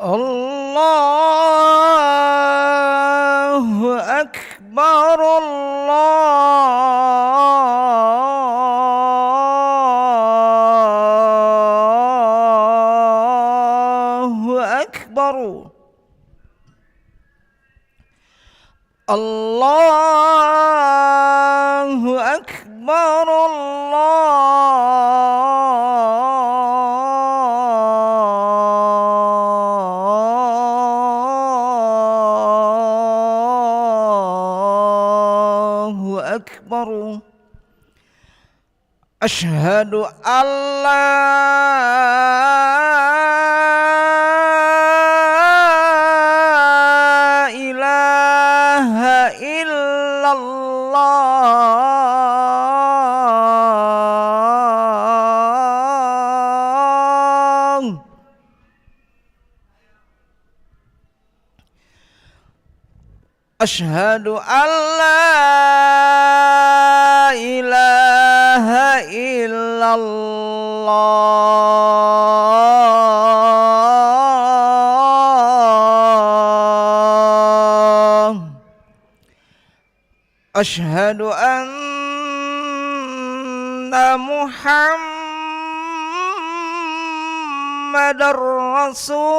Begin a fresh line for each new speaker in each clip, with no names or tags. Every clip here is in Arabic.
Allahu Akbar, Allahu Akbar, Allahu Akbar, Allahu Akbar. Asyhadu an la ilaha illallah. Asyhadu an la ilaha illallah. Asyhadu anna Muhammadar Rasulullah.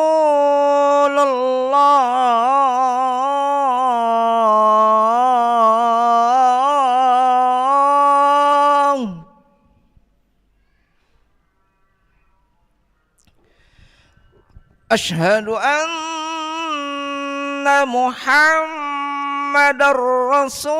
Asyhadu anna Muhammadar Rasulullah.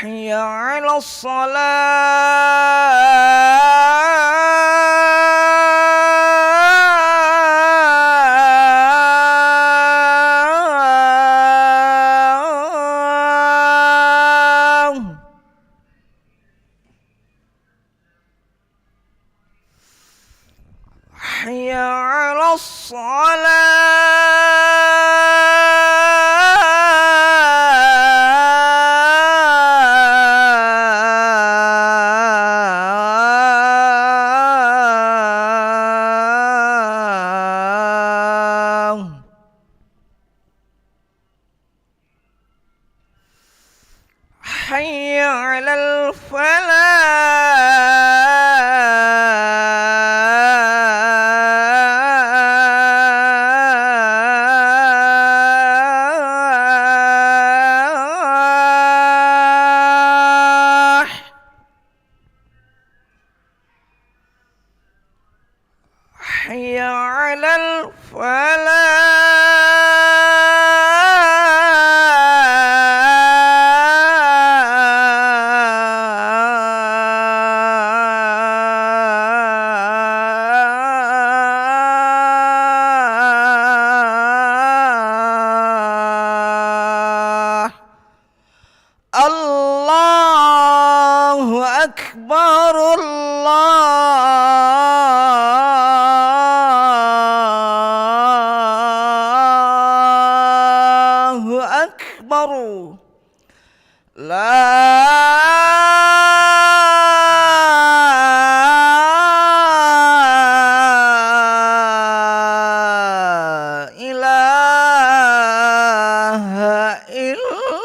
Hayya 'alas shalah. Hayya 'alas shalah. Hayya 'alal falah. Hayya 'alal falah. Allahu Akbar, Allahu Akbar. La ilaha illallah.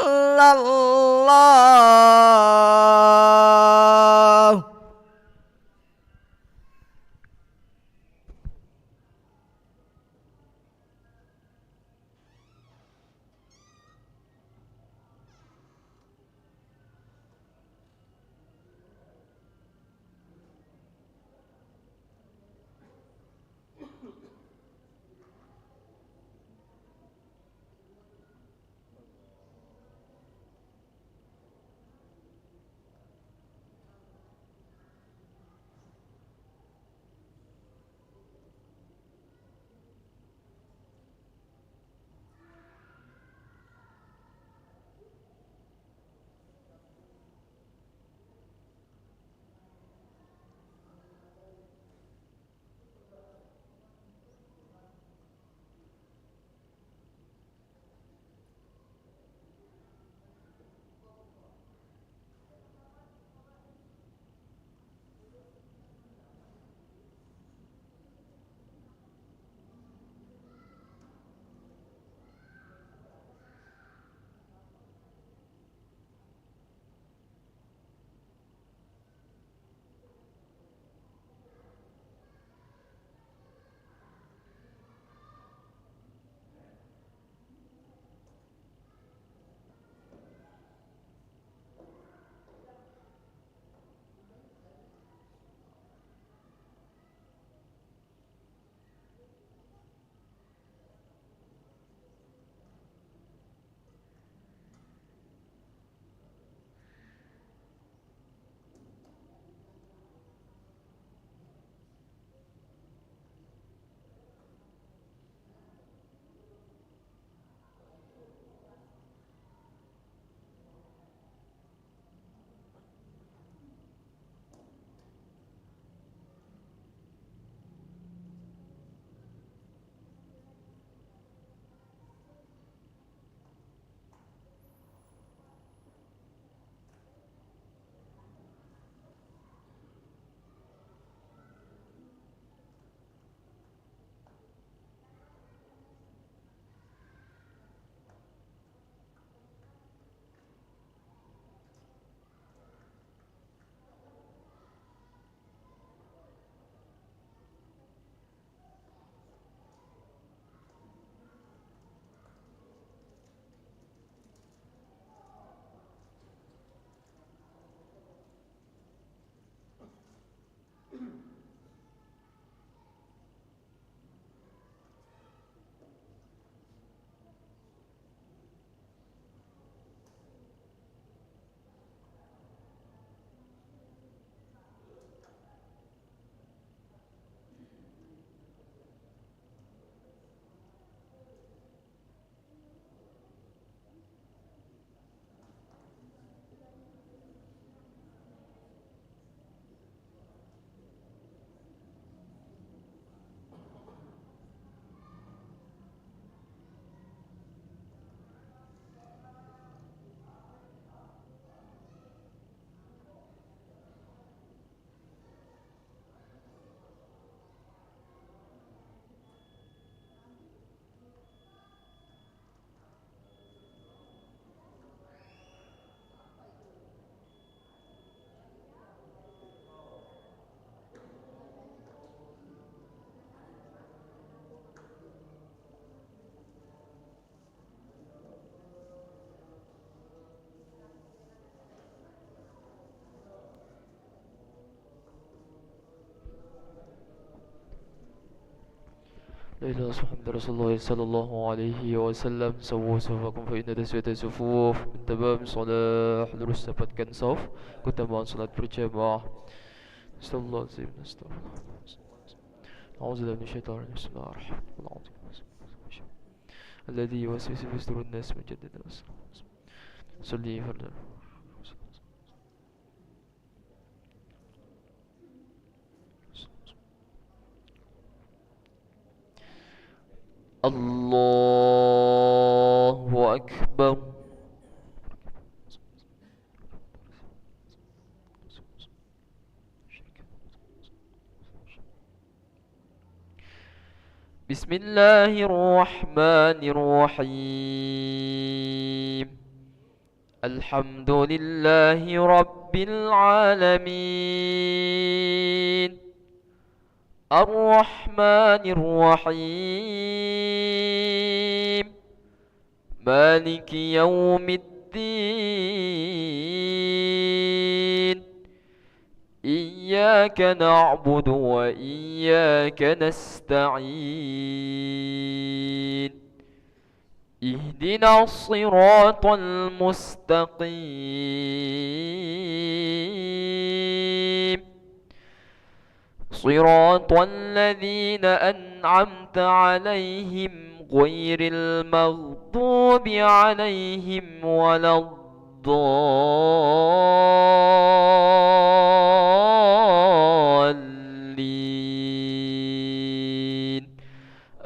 إلى محمد رسول الله صلى الله عليه وسلم. سووا صفوفكم فإن تسوية الصفوف من تمام صلاح. Lurus dapatkan saf keutamaan salat berjamaah. Astagfirullahaladzim. Astagfirullah. A'udzubillahi minasyaitonir rajim. Bismillahirrahmanirrahim. Alladzi yuwaswisu fi sudurin nas min jannati wan nar. Salli farda. Allahu Akbar. Bismillahirrahmanirrahim. Alhamdulillahi Rabbil Alamin. Ar-Rahmanir-Rahim. Maliki Yawmiddin. Iyyaka na'budu wa iyyaka nasta'in. Ihdinas siratal mustaqim. صراط الذين أنعمت عليهم غير المغضوب عليهم ولا الضالين.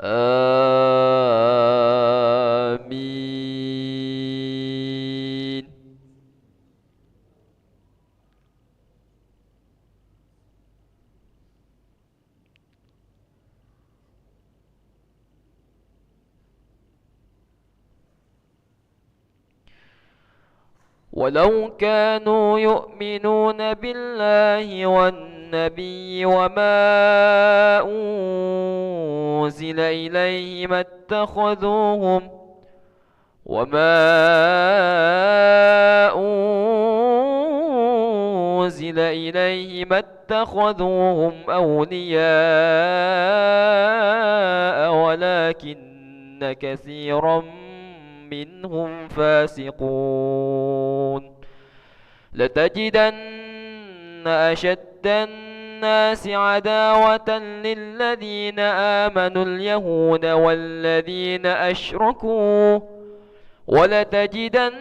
آمين. ولو كانوا يؤمنون بالله والنبي وما أنزل إليه ما اتخذوهم أولياء ولكن كثيرا منهم فاسقون. لتجدن أشد الناس عداوة للذين آمنوا اليهود والذين أشركوا ولتجدن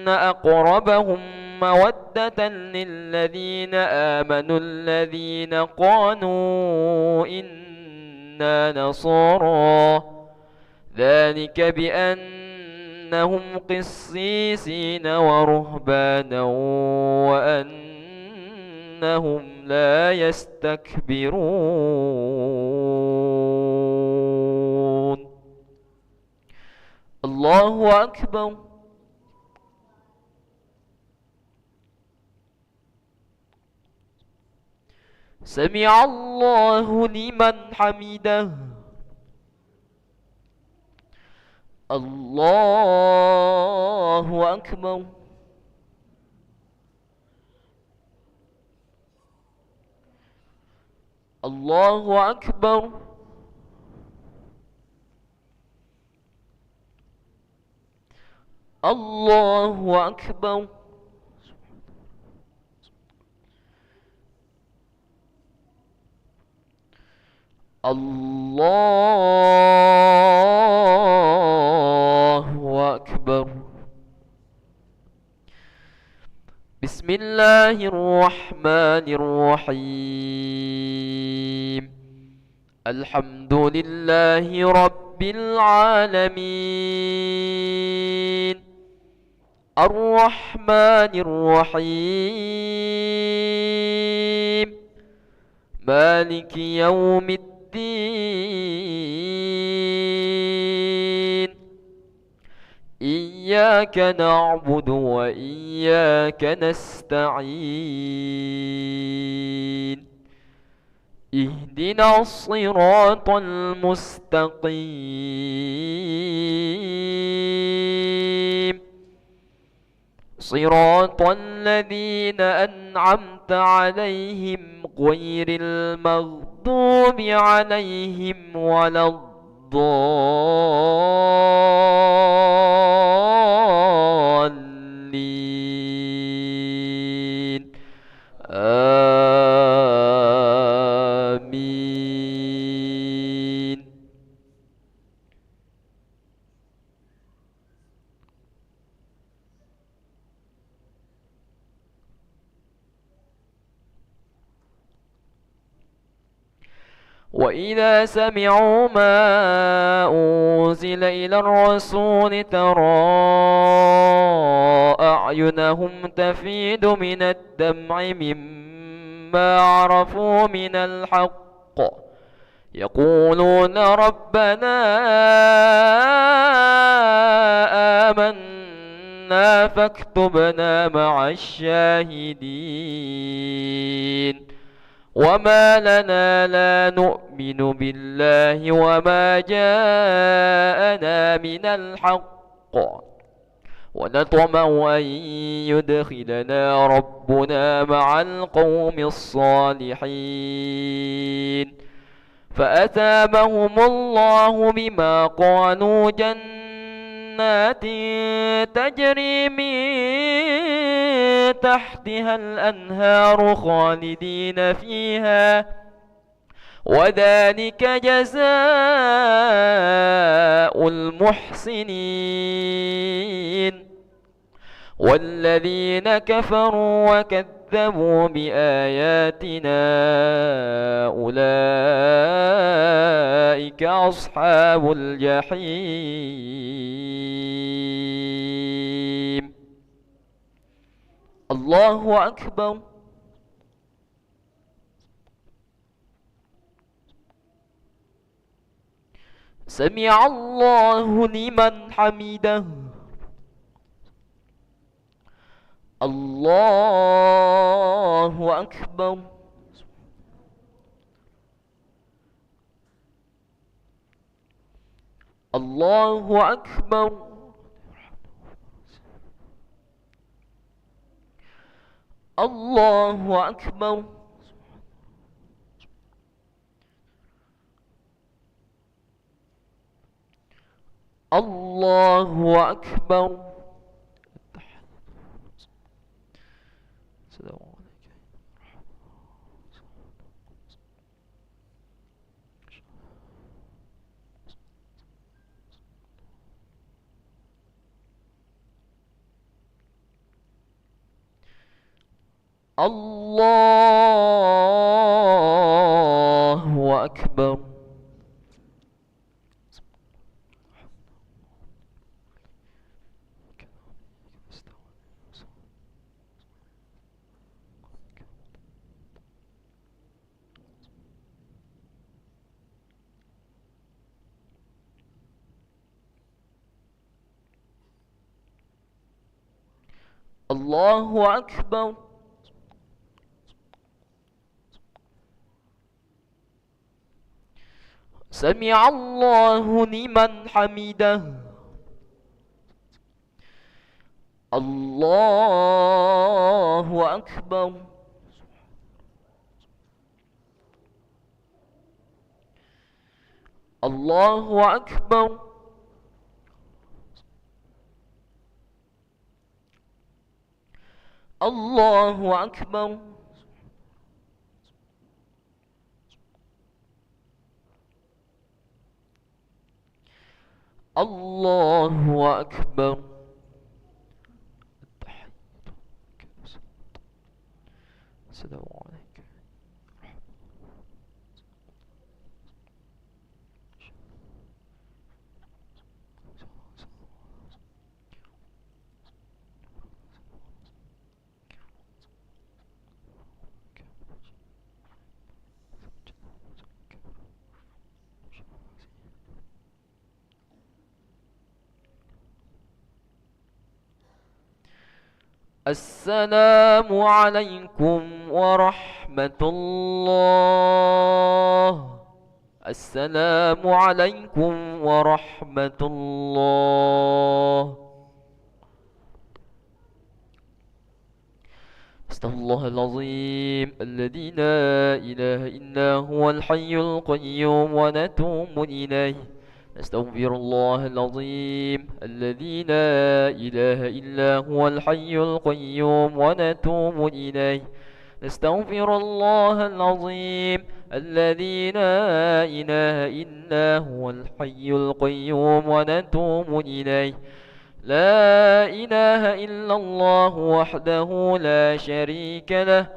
أقربهم مودة للذين آمنوا الذين قالوا إنا نصارى. ذلك بأنهم قسيسين ورهبانا وأنهم لا يستكبرون. الله أكبر. سمع الله لمن حمده. الله أكبر. الله أكبر. الله أكبر. الله أكبر. بسم الله الرحمن الرحيم. الحمد لله رب العالمين. الرحمن الرحيم. مالك يوم الدين. إياك نعبد وإياك نستعين. اهدنا الصراط المستقيم. صراط الذين أنعمت عليهم غير المغضوب عليهم ولا الضالين آمين. وإذا سمعوا ما أنزل إلى الرسول ترى أعينهم تفيض من الدمع مما عرفوا من الحق يقولون ربنا آمنا فاكتبنا مع الشاهدين. وما لنا لا نؤمن بالله وما جاءنا من الحق ونطمع أن يدخلنا ربنا مع القوم الصالحين فأثابهم الله بما قالوا جنات تجري من تحتها الأنهار خالدين فيها وذلك جزاء المحسنين. والذين كفروا وكذبوا بآياتنا أولئك أصحاب الجحيم. الله أكبر. سمع الله لمن حمده. الله أكبر. الله أكبر. الله أكبر. الله أكبر. السلام عليكم. الله أكبر. الله أكبر. سمع الله لمن حمده. الله أكبر. الله أكبر. الله أكبر. الله أكبر. السلام عليكم. السلام عليكم ورحمة الله. السلام عليكم ورحمة الله. أستغفر الله العظيم الذي لا إله إلا هو الحي القيوم ونتوب إليه. نستغفر الله العظيم الذي لا إله إلا هو الحي القيوم ونتوب إليه. نستغفر الله العظيم الذي لا إله إلا هو الحي القيوم ونتوب إليه. لا إله إلا الله وحده لا شريك له،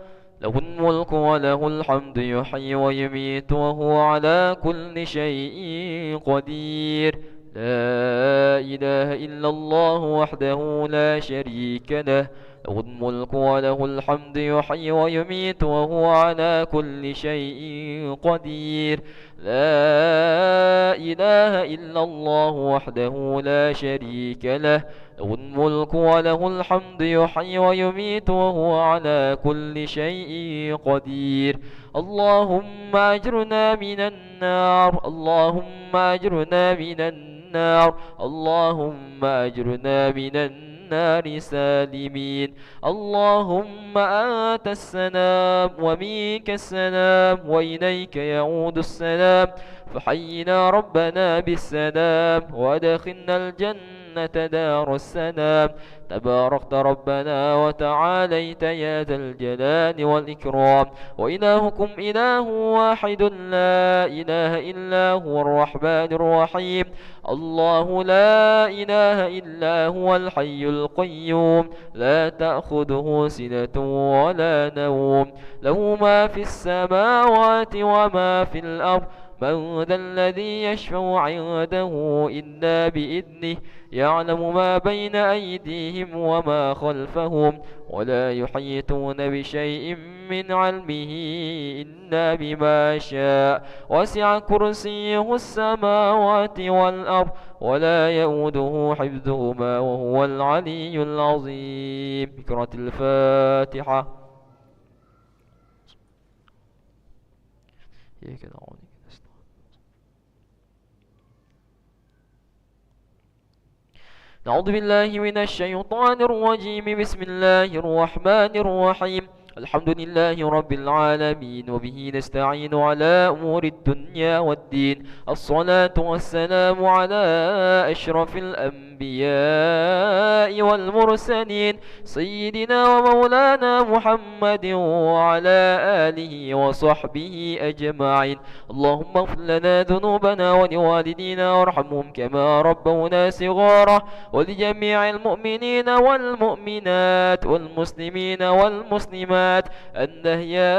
له الملك وله الحمد يحيي ويميت وهو على كل شيء قدير. لا إله إلا الله وحده لا شريك له، له الملك وله الحمد يحيي ويميت وهو على كل شيء قدير. لا إله إلا الله وحده لا شريك له، له الملك وله الحمد يحيي ويميت وهو على كل شيء قدير. اللهم أجرنا من النار، اللهم أجرنا من النار، اللهم أجرنا من النار سالمين. اللهم أنت السلام ومنك السلام وإليك يعود السلام، فحينا ربنا بالسلام وأدخلنا الجنة دار السلام. تباركت ربنا وتعاليت يا ذا الجلال والإكرام. وإلهكم إله واحد لا إله إلا هو الرحمن الرحيم. الله لا إله إلا هو الحي القيوم، لا تأخذه سنة ولا نوم، له ما في السماوات وما في الأرض. من ذا الذي يشفع عنده إلا بإذنه، يعلم ما بين أيديهم وما خلفهم، ولا يحيطون بشيء من علمه إلا بما شاء. وسع كرسيه السماوات والأرض ولا يؤوده حفظهما وهو العلي العظيم. بقراءة الفاتحة. نعوذ بالله من الشيطان الرجيم. بسم الله الرحمن الرحيم. الحمد لله رب العالمين، وبه نستعين على أمور الدنيا والدين. الصلاة والسلام على أشرف الأنبياء والمرسلين، سيدنا ومولانا محمد وعلى آله وصحبه أجمعين. اللهم اغفر لنا ذنوبنا ولوالدينا وارحمهم كما ربونا صغارا، ولجميع المؤمنين والمؤمنات والمسلمين والمسلمات الأحياء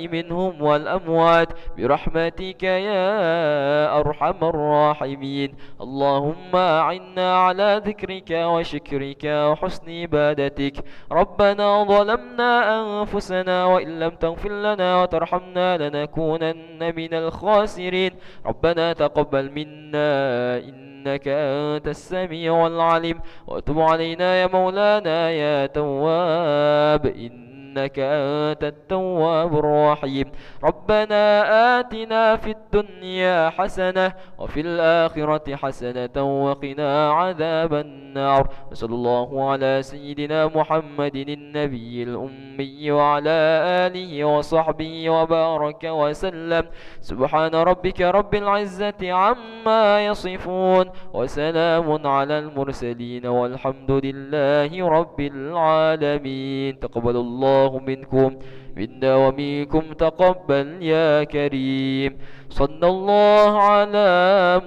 منهم والأموات برحمتك يا أرحم الراحمين. اللهم أعنا على ذكرك وشكرك وحسن عبادتك. ربنا ظلمنا أنفسنا وإن لم تغفر لنا وترحمنا لنكونن من الخاسرين. ربنا تقبل منا إنك أنت السميع العليم، وتب علينا يا مولانا يا تواب إنك أنت التواب الرحيم. ربنا آتنا في الدنيا حسنة وفي الآخرة حسنة وقنا عذاب النار. وصلى الله على سيدنا محمد النبي الأمي وعلى آله وصحبه وبارك وسلم. سبحان ربك رب العزة عما يصفون، وسلام على المرسلين، والحمد لله رب العالمين. تقبل الله منكم منا ومنكم تقبل يا كريم. صلى الله على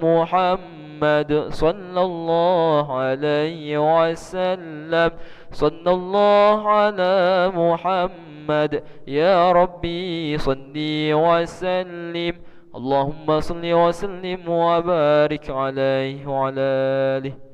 محمد، صلى الله عليه وسلم، صلى الله على محمد. يا ربي صل وسلم، اللهم صل وسلم وبارك عليه وعلى آله.